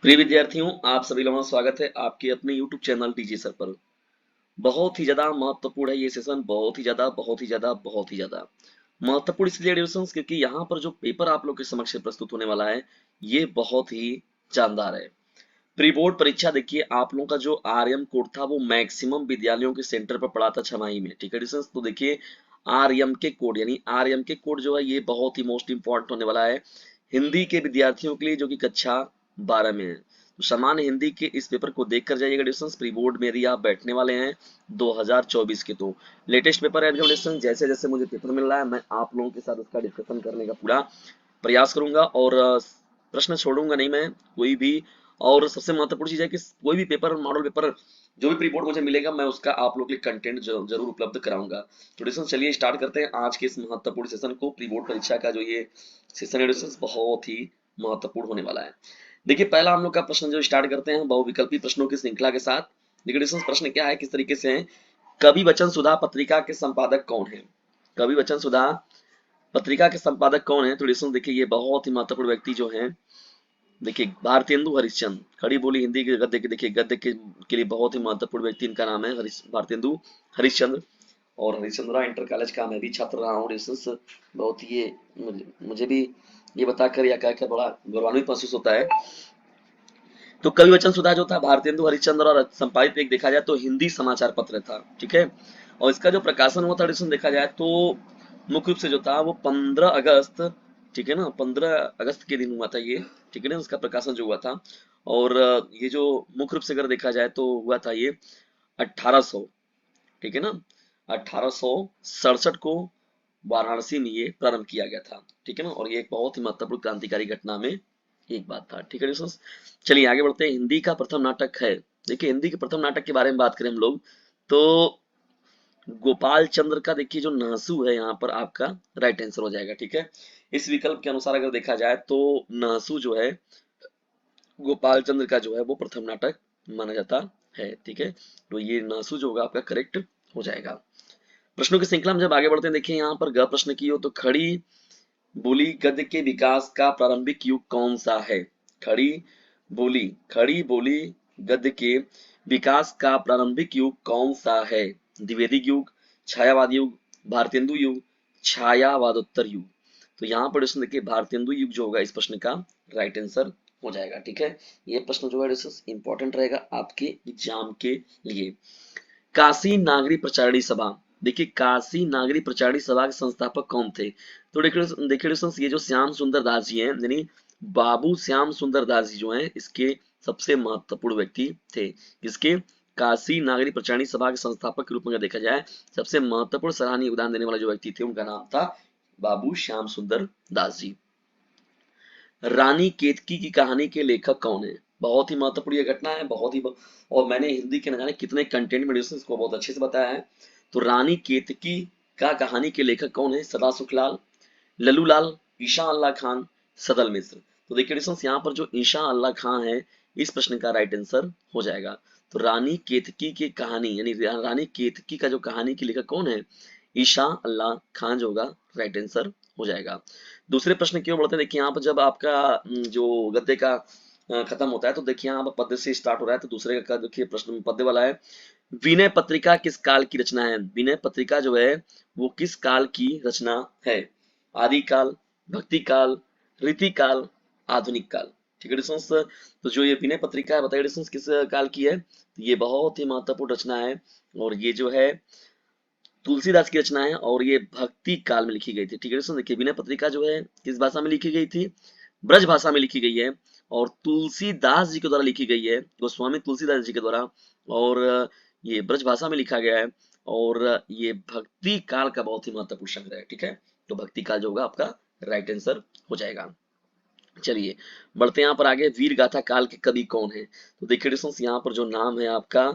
प्रिय विद्यार्थियों, आप सभी लोगों का स्वागत है आपके अपने YouTube चैनल टीजी सर पर। बहुत ही ज्यादा महत्वपूर्ण है ये सेशन। बहुत ही ज्यादा बहुत ही ज्यादा बहुत ही ज्यादा महत्वपूर्ण इसलिए एडिशंस क्योंकि यहाँ पर जो पेपर आप लोग के समक्ष प्रस्तुत होने वाला है ये बहुत ही जानदार है। प्री बोर्ड परीक्षा देखिए, आप लोगों का जो आर्यन कोड था वो मैक्सिमम विद्यालयों के सेंटर पर पड़ा था छमाही में। ठीक है एडिशंस, तो देखिए आर्यम के कोड यानी आर्यम के कोड जो है ये बहुत ही मोस्ट इंपॉर्टेंट होने वाला है हिंदी के विद्यार्थियों के लिए जो कि कक्षा 12 में है। तो सामान्य हिंदी के इस पेपर को देख कर जाइएगा डिस्टेंस। प्री बोर्ड में यदि आप बैठने वाले हैं 2024 के, तो लेटेस्ट पेपर है डिस्टेंस। जैसे जैसे मुझे पेपर मिल रहा है मैं आप लोगों के साथ उसका डिस्कशन करने का पूरा प्रयास करूंगा और प्रश्न छोड़ूंगा नहीं मैं कोई भी। और सबसे महत्वपूर्ण चीज है कि कोई भी पेपर मॉडल पेपर जो भी प्री बोर्ड मुझे मिलेगा मैं उसका आप लोग के लिए कंटेंट जरूर उपलब्ध कराऊंगा। तो डिस्टेंस चलिए स्टार्ट करते हैं आज के इस महत्वपूर्ण सेशन को। प्री बोर्ड परीक्षा का जो ये सेशन है डिस्टेंस बहुत ही महत्वपूर्ण होने वाला है। देखिए पहला हम लोग का प्रश्न जो स्टार्ट करते हैं बहुविकल्पी प्रश्नों की श्रृंखला के साथ। देखिए डिस्टेंस प्रश्न क्या है, किस तरीके से है। कवि वचन सुधा पत्रिका के संपादक कौन है? कवि वचन सुधा पत्रिका के संपादक कौन है? तो डिस्टेंस देखिए ये बहुत ही महत्वपूर्ण व्यक्ति जो है, देखिए भारतेंदु हरिश्चंद्र। खड़ी बोली हिंदी के गद्य के, देखिए गद्य के लिए बहुत ही महत्वपूर्ण व्यक्ति इनका नाम है भारतेंदु हरिश्चंद्र। और हरिश्चंद्रा इंटर कॉलेज का मैं भी छात्र रहा हूँ। बहुत ही ये मुझे भी ये बताकर या कहकर बड़ा गौरवान्वित महसूस होता है। तो कवि वचन सुधा जो था भारतेंदु हरिश्चंद्र और संपादित एक देखा जाए तो हिंदी समाचार पत्र था। ठीक है, और इसका जो प्रकाशन हुआ था देखा जाए तो मुख्य रूप से जो था वो 15 अगस्त, ठीक है ना, 15 अगस्त के दिन हुआ था ये। ठीक है ना, उसका प्रकाशन जो हुआ था। और ये जो मुख्य रूप से अगर देखा जाए तो हुआ था ये 1800, ठीक है ना, 1867 को वाराणसी में ये प्रारंभ किया गया था। ठीक है ना, और ये एक बहुत ही महत्वपूर्ण क्रांतिकारी घटना में एक बात था। ठीक है दोस्तों, चलिए आगे बढ़ते हैं। हिंदी का प्रथम नाटक है, देखिए हिंदी के प्रथम नाटक के बारे में बात करें हम लोग तो गोपाल चंद्र का देखिए जो नहसू है यहाँ पर आपका राइट आंसर हो जाएगा। ठीक है, इस विकल्प के अनुसार अगर देखा जाए तो नहसू जो है गोपाल चंद्र का जो है वो प्रथम नाटक माना जाता है। ठीक है, तो ये नहसू जो होगा आपका करेक्ट हो जाएगा। प्रश्नों की श्रृंखला में जब आगे बढ़ते हैं, देखिए यहाँ पर ग प्रश्न की हो तो खड़ी बोली गद्य के विकास का प्रारंभिक युग कौन सा है? खड़ी बोली गद्य के विकास का प्रारंभिक युग कौन सा है? द्विवेदी युग, छायावाद युग, भारतेंदु युग, छायावादोत्तर युग। तो यहाँ पर प्रश्न देखिए भारतेंदु युग जो होगा इस प्रश्न का राइट आंसर हो जाएगा। ठीक है, ये प्रश्न जो है इंपॉर्टेंट रहेगा आपके एग्जाम के लिए। काशी नागरी प्रचारणी सभा, देखिए काशी नागरी प्रचारणी सभा के संस्थापक कौन थे? तो देखिए ये जो श्याम सुंदर दास जी हैं यानी बाबू श्याम सुंदर दास जी जो हैं इसके सबसे महत्वपूर्ण व्यक्ति थे। इसके काशी नागरी प्रचारणी सभा के संस्थापक के रूप में अगर देखा जाए सबसे महत्वपूर्ण सराहनीय योगदान देने वाला जो व्यक्ति थे उनका नाम था बाबू श्याम सुंदर दास जी। रानी केतकी की कहानी के लेखक कौन है? बहुत ही महत्वपूर्ण ये घटना है, बहुत ही और मैंने हिंदी के न जाने कितने कंटेंट में इसको बहुत अच्छे से बताया है। तो रानी केतकी का कहानी के लेखक कौन है? सदा सुखलाल, लल्लूलाल, ईशा अल्लाह खान, सदल मिश्र। तो देखिए डिस्टेंस यहाँ पर जो ईशा अल्लाह खान है इस प्रश्न का राइट आंसर हो जाएगा। तो रानी केतकी की कहानी यानी रानी केतकी का जो कहानी के लेखक कौन है? ईशा अल्लाह खान जो होगा राइट आंसर हो जाएगा। दूसरे प्रश्न क्यों बढ़ते हैं, देखिए यहाँ पर जब आपका जो गद्य का खत्म होता है तो देखिए यहाँ पर पद्य से स्टार्ट हो रहा है, तो दूसरे का देखिए प्रश्न पद्य वाला है। विनय पत्रिका किस काल की रचना है? विनय पत्रिका जो है वो किस काल की रचना है? आदि काल, भक्ति काल, रीति काल, आधुनिक काल। ठीक है डिस्टेंस, तो जो ये विनय पत्रिका है बताइए डिस्टेंस किस काल की है? तो ये बहुत ही महत्वपूर्ण रचना है और ये जो है तुलसीदास की रचना है और ये भक्ति काल में लिखी गई थी। ठीक है दोस्तों, देखिए विनय पत्रिका जो है किस भाषा में लिखी गई थी? ब्रज भाषा में लिखी गई है और तुलसीदास जी के द्वारा लिखी गई है, गोस्वामी तुलसीदास जी के द्वारा। और ये ब्रज भाषा में लिखा गया है और ये भक्ति काल का बहुत ही महत्वपूर्ण संग्रह है। ठीक है, तो भक्ति काल जो होगा आपका राइट आंसर हो जाएगा। चलिए बढ़ते हैं यहाँ पर आगे। वीर गाथा काल के कवि कौन है? तो देखिए दोस्तों यहाँ पर जो नाम है आपका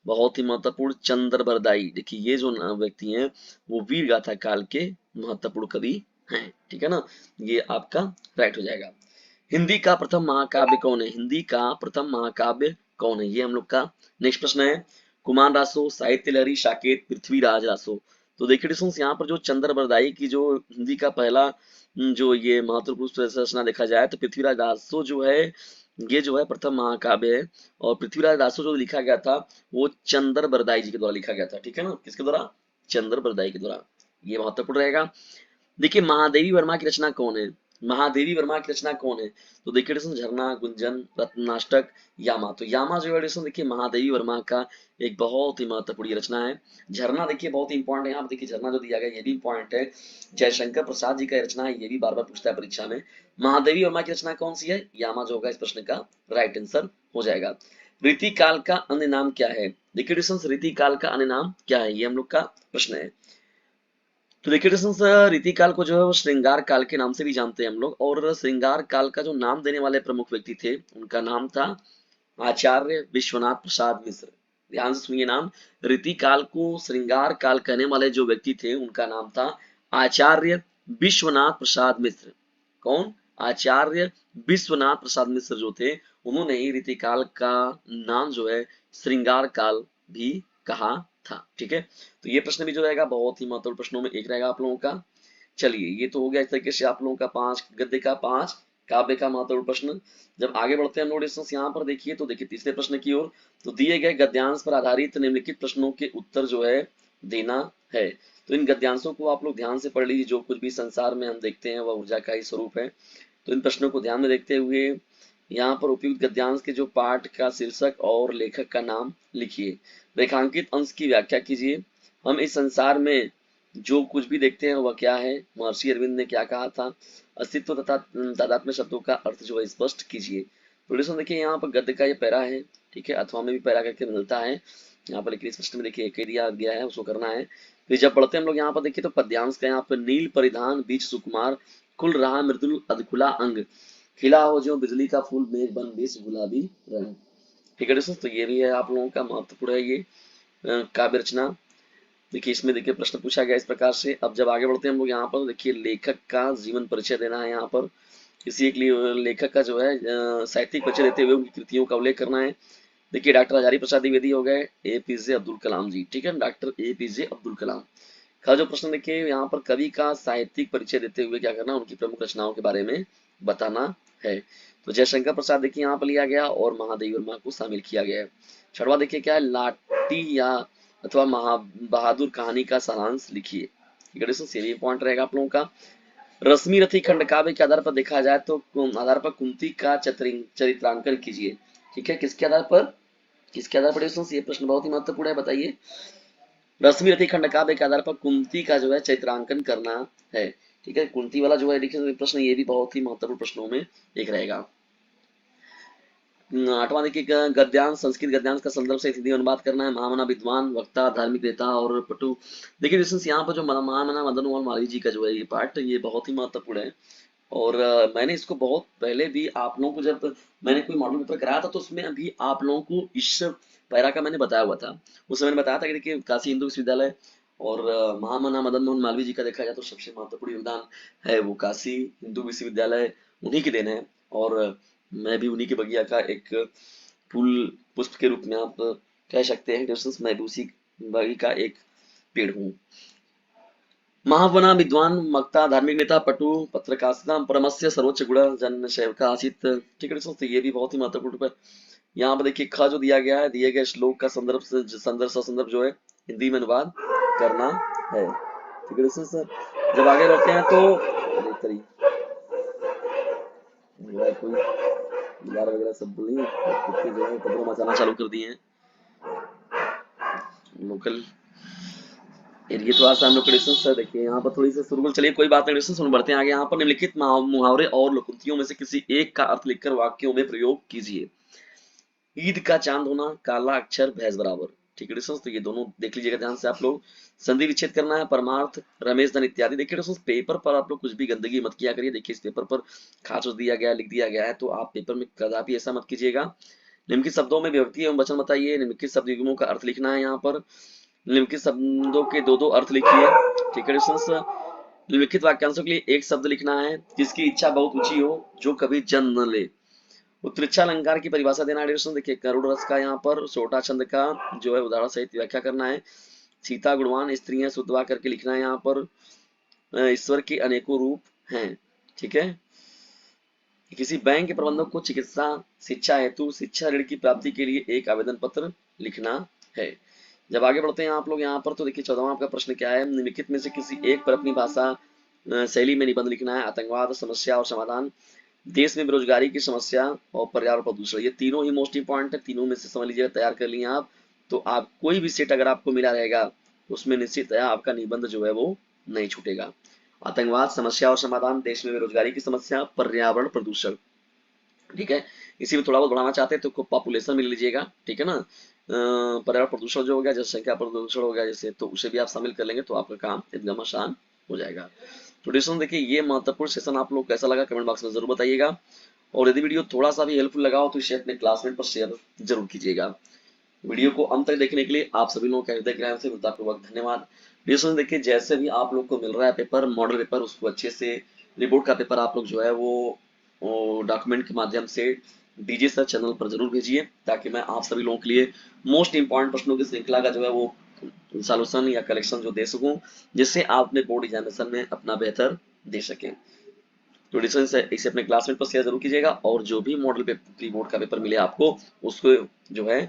बहुत ही महत्वपूर्ण चंद्रबरदाई। देखिए ये जो व्यक्ति हैं वो वीर गाथा काल के महत्वपूर्ण कवि हैं। ठीक है ना, ये आपका राइट हो जाएगा। हिंदी का प्रथम महाकाव्य कौन है? हिंदी का प्रथम महाकाव्य कौन है? ये हम लोग का नेक्स्ट प्रश्न है। कुमार रासो, साहित्य लहरी, साकेत, पृथ्वीराज रासो। तो देखिए डिस्टेंस यहाँ पर जो चंद्रबरदाई की जो हिंदी का पहला जो ये महत्वपूर्ण रचना देखा जाए तो पृथ्वीराज रासो जो है ये जो है प्रथम महाकाव्य है। और पृथ्वीराज रासो जो लिखा गया था वो चंद्र बरदाई जी के द्वारा लिखा गया था, ठीक है ना, किसके द्वारा, चंद्र बरदाई के द्वारा। ये महत्वपूर्ण रहेगा। देखिए महादेवी वर्मा की रचना कौन है, महादेवी वर्मा की रचना कौन है, तो देखिए डिस्कशन झरना, गुंजन, रत्नाष्टक, यामा। तो यामा जो है डिस्कशन देखिए महादेवी वर्मा का एक बहुत ही महत्वपूर्ण ये रचना है। झरना देखिए बहुत ही इंपॉर्टेंट है, यहाँ पे देखिए झरना जो दिया गया ये भी इंपॉर्टेंट है। जयशंकर प्रसाद जी का ये रचना है, ये भी बार बार पूछता है परीक्षा में। महादेवी वर्मा की रचना कौन सी है, यामा जो होगा इस प्रश्न का राइट आंसर हो जाएगा। रीति काल का अन्य नाम क्या है, देखिए डिस्कशन रीति काल का अन्य नाम क्या है, ये हम लोग का प्रश्न है। तो देखिए रीतिकाल को जो है वो श्रृंगार काल के नाम से भी जानते हैं हम लोग। और श्रृंगार काल का जो नाम देने वाले प्रमुख व्यक्ति थे उनका नाम था आचार्य विश्वनाथ प्रसाद मिश्र। ध्यान से सुनिए नाम, रीतिकाल को श्रृंगार काल कहने वाले जो व्यक्ति थे उनका नाम था आचार्य विश्वनाथ प्रसाद मिश्र। कौन, आचार्य विश्वनाथ प्रसाद मिश्र जो थे उन्होंने ही रीतिकाल का नाम जो है श्रृंगार काल भी कहा था, ठीक है। तो ये प्रश्न भी जो रहेगा बहुत ही महत्वपूर्ण प्रश्नों में एक रहेगा आप लोगों का। चलिए ये तो हो गया इस तरीके से आप लोगों का 5 गद्य का 5 काव्य का महत्वपूर्ण प्रश्न। जब आगे बढ़ते हैं हम लोग यहाँ पर देखिए, तो देखिए तीसरे प्रश्न की ओर। तो दिए गए गद्यांश पर आधारित निम्नलिखित प्रश्नों के उत्तर जो है देना है। तो इन गद्यांशों को आप लोग ध्यान से पढ़ लीजिए। जो कुछ भी संसार में हम देखते हैं वह ऊर्जा का ही स्वरूप है। तो इन प्रश्नों को ध्यान में देखते हुए यहाँ पर उपयुक्त गद्यांश के जो पाठ का शीर्षक और लेखक का नाम लिखिए। रेखांकित अंश की व्याख्या कीजिए। हम इस संसार में जो कुछ भी देखते हैं वह क्या है, महर्षि अरविंद ने क्या कहा था। अस्तित्व तथा तादात्म्य शब्दों का अर्थ जो है स्पष्ट कीजिए। तो देखिए यहाँ पर गद्य का ये पैरा है, ठीक है, अथवा में भी पैरा करके मिलता है यहाँ पर, लेकिन इस प्रश्न में देखिए एक ही दिया गया है, उसको करना है। फिर जब पढ़ते हैं हम लोग यहाँ पर देखिए तो पद्यांश का यहाँ पर नील परिधान बीच सुकुमार, खुल रहा मृदुल अधखुला अंग, खिला हो जो बिजली का फूल मेघ बन बीच गुलाबी रंग, ठीक है दोस्तों। तो ये भी है आप लोगों का महत्वपूर्ण है ये काव्य रचना। देखिए इसमें देखिए प्रश्न पूछा गया इस प्रकार से। अब जब आगे बढ़ते हैं हम लोग यहाँ पर देखिए लेखक का जीवन परिचय देना है यहाँ पर। किसी एक लेखक का जो है साहित्यिक परिचय देते हुए उनकी कृतियों का उल्लेख करना है। देखिए डॉक्टर हजारी प्रसाद द्विवेदी हो गए, एपीजे अब्दुल कलाम जी, ठीक है, डॉक्टर एपीजे अब्दुल कलाम का जो प्रश्न देखिए यहाँ पर कवि का साहित्यिक परिचय देते हुए क्या करना, उनकी प्रमुख रचनाओं के बारे में बताना है। तो जयशंकर प्रसाद देखिए यहाँ पर लिया गया और महादेवी वर्मा को शामिल किया गया है। छठवा देखिए क्या है, लाठी या अथवा महा बहादुर कहानी का सारांश लिखिए, ठीक है, ये भी पॉइंट रहेगा आप लोगों का। रश्मि रथी खंड काव्य के आधार पर देखा जाए तो आधार पर कुंती का चरित्रांकन कीजिए, ठीक है, किसके आधार पर, किसके आधार पर, ये प्रश्न बहुत ही महत्वपूर्ण है, बताइए। रश्मि रथी खंड काव्य के आधार पर कुंती का जो है चित्रांकन करना है, ठीक है। कुंती वाला जो है देखिए प्रश्न ये भी बहुत ही महत्वपूर्ण प्रश्नों में एक रहेगा। आठवां देखिए गद्यांश, संस्कृत गद्यांश का संदर्भ से हिंदी अनुवाद करना है। महामना विद्वान, वक्ता, धार्मिक नेता और पटु। देखिए डिस्टेंस यहाँ पर जो महामना मदन मोहन मालवीय जी का जो है ये पार्ट ये बहुत ही महत्वपूर्ण है। और मैंने इसको बहुत पहले भी आप लोगों को जब मैंने कोई मॉडल पेपर कराया था तो उसमें अभी आप लोगों को इस पैरा का मैंने बताया हुआ था। उस समय मैंने बताया था कि देखिए काशी हिंदू विश्वविद्यालय और महामना मदन मोहन मालवीय जी का देखा जाए तो सबसे महत्वपूर्ण योगदान है वो काशी हिंदू विश्वविद्यालय, उन्हीं के देन है। और मैं भी उन्हीं के बगिया का एक फूल पुष्प के रूप में आप कह सकते हैं, मैं भी उसी बगी का एक पेड़ हूँ। महावना विद्वान, वक्ता, धार्मिक नेता, पटु, पत्रकारिता परमस्य सर्वोच्च गुण जन सेवका आसित, ठीक है दोस्तों। ये भी बहुत ही महत्वपूर्ण है। यहाँ पर देखिए ख जो दिया गया है, दिए गए श्लोक का संदर्भ जो है हिंदी में अनुवाद करना है, ठीक है दोस्तों। जब आगे बढ़ते हैं तो कोई बिलार वगैरह सब बोली कुत्ते जो है कपड़ों मचाना चालू कर दिए हैं लोकल एरिया। थोड़ा सा हम लोग क्वेश्चन है देखिए यहाँ पर थोड़ी सी शुरू, चलिए कोई बात नहीं, क्वेश्चन बढ़ते हैं आगे। यहाँ पर निम्नलिखित मुहावरे और लोकोक्तियों में से किसी एक का अर्थ लिखकर वाक्यों में प्रयोग कीजिए। ईद का चांद होना, काला अक्षर भैंस बराबर, ठीक है दोस्तों। तो ये दोनों देख लीजिएगा ध्यान से आप लोग। संधि विच्छेद करना है, परमार्थ, रमेश धन इत्यादि। देखिए दोस्तों पेपर पर आप लोग कुछ भी गंदगी मत किया करिए। देखिए इस पेपर पर खास दिया गया लिख दिया गया है तो आप पेपर में कदापि ऐसा मत कीजिएगा। निम्नलिखित शब्दों में विभक्ति एवं वचन बताइए। निम्नलिखित शब्द युग्मों का अर्थ लिखना है यहाँ पर। निम्नलिखित शब्दों के दो दो अर्थ लिखिए, ठीक है दोस्तों। निम्नलिखित वाक्यांशों के लिए एक शब्द लिखना है। जिसकी इच्छा बहुत ऊंची हो, जो कभी जन्म न ले। उत्प्रेक्षा अलंकार की परिभाषा देना है। देखिए करुण रस का यहाँ पर छोटा छंद का जो है उदाहरण सहित व्याख्या करना है। सीता गुणवान स्त्री है, शुद्धवा करके लिखना है यहाँ पर। ईश्वर के अनेकों रूप हैं, ठीक है। किसी बैंक के प्रबंधक को चिकित्सा शिक्षा हेतु शिक्षा ऋण की प्राप्ति के लिए एक आवेदन पत्र लिखना है। जब आगे बढ़ते हैं आप लोग यहाँ पर, तो देखिए 14वां आपका प्रश्न क्या है, निम्नलिखित में से किसी एक पर अपनी भाषा शैली में निबंध लिखना है। आतंकवाद, समस्या और समाधान, देश में बेरोजगारी की समस्या और पर्यावरण प्रदूषण, ये तीनों ही मोस्ट इंपॉर्टेंट है। तीनों में से समझ लीजिएगा, तैयार कर लिए आप, तो आप कोई भी सेट अगर आपको मिला रहेगा उसमें निश्चित है आपका निबंध जो है वो नहीं छूटेगा। आतंकवाद, समस्या और समाधान, देश में बेरोजगारी की समस्या, पर्यावरण प्रदूषण, ठीक है। इसी में थोड़ा बहुत बढ़ाना चाहते हैं तो पॉपुलेशन मिल लीजिएगा, ठीक है ना। पर्यावरण प्रदूषण जो हो गया, जनसंख्या प्रदूषण हो गया जैसे, तो उसे भी आप शामिल कर लेंगे तो आपका काम एकदम आसान हो जाएगा। तो डिस्कशन देखिए, ये महत्वपूर्ण सेशन आप लोग कैसा लगा कमेंट बॉक्स में जरूर बताइएगा, और यदि वीडियो थोड़ा सा भी हेल्पफुल लगा हो तो इसे अपने क्लासमेट पर शेयर जरूर कीजिएगा। वीडियो को अंत तक देखने के लिए आप सभी लोगों का हृदय से हृदयपूर्वक धन्यवाद। डिस्कशन देखिए, जैसे भी आप लोग को मिल रहा है पेपर, मॉडल पेपर, उसको अच्छे से, रिपोर्ट का पेपर आप लोग जो है वो डॉक्यूमेंट के माध्यम से डीजे सर चैनल पर जरूर भेजिए, ताकि मैं आप सभी लोगों के लिए मोस्ट इंपॉर्टेंट प्रश्नों की श्रृंखला का जो है वो सॉल्यूशन या कलेक्शन जो दे सकूं, जिससे आप अपने बोर्ड एग्जामिनेशन में अपना बेहतर दे सकें। तो डिस्कशन इसे अपने क्लासमेट पर शेयर जरूर कीजिएगा, और जो भी मॉडल प्री बोर्ड का पेपर मिले आपको, उसको जो है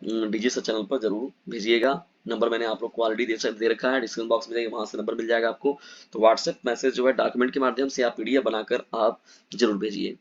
डीजी सर चैनल पर जरूर भेजिएगा। नंबर मैंने आप लोग को ऑलरेडी दे रखा है, डिस्क्रिप्शन बॉक्स में जाइए, वहां से नंबर मिल जाएगा आपको। तो व्हाट्सएप मैसेज जो है डॉक्यूमेंट के माध्यम से आप पीडीएफ बनाकर आप जरूर भेजिए।